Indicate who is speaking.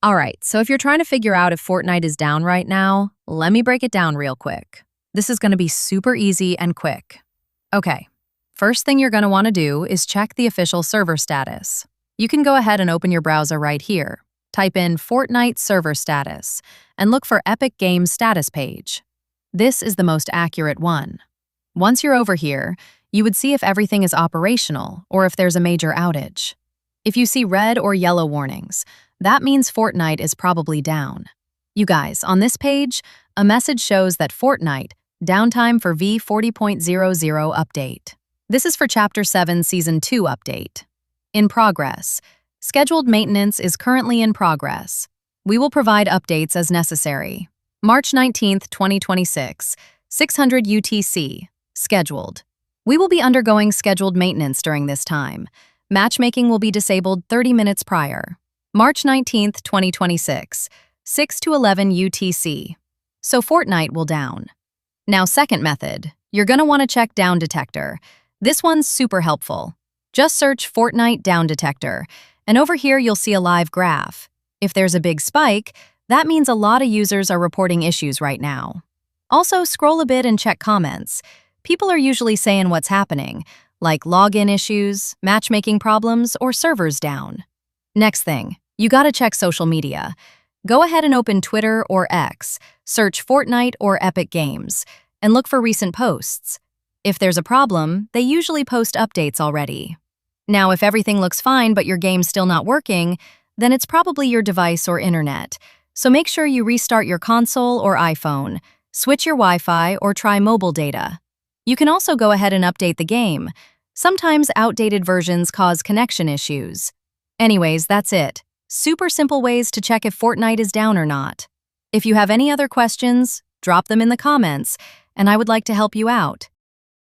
Speaker 1: Alright, so if you're trying to figure out if Fortnite is down right now, let me break it down real quick. This is going to be super easy and quick. Okay, first thing you're going to want to do is check the official server status. You can go ahead and open your browser right here. Type in Fortnite server status and look for Epic Games status page. This is the most accurate one. Once you're over here, you would see if everything is operational or if there's a major outage. If you see red or yellow warnings, that means Fortnite is probably down. You guys, on this page, a message shows that Fortnite, downtime for v40.00 update. This is for Chapter 7 Season 2 update. In progress. Scheduled maintenance is currently in progress. We will provide updates as necessary. March 19, 2026, 600 UTC. Scheduled. We will be undergoing scheduled maintenance during this time. Matchmaking will be disabled 30 minutes prior. March 19, 2026, 6 to 11 UTC. So Fortnite will down. Now, second method, you're going to want to check DownDetector. This one's super helpful. Just search Fortnite DownDetector, and over here you'll see a live graph. If there's a big spike, that means a lot of users are reporting issues right now. Also, scroll a bit and check comments. People are usually saying what's happening, like login issues, matchmaking problems, or servers down. Next thing, you gotta check social media. Go ahead and open Twitter or X, search Fortnite or Epic Games, and look for recent posts. If there's a problem, they usually post updates already. Now, if everything looks fine but your game's still not working, then it's probably your device or internet. So make sure you restart your console or iPhone, switch your Wi-Fi, or try mobile data. You can also go ahead and update the game. Sometimes outdated versions cause connection issues. Anyways, that's it. Super simple ways to check if Fortnite is down or not. If you have any other questions, drop them in the comments, and I would like to help you out.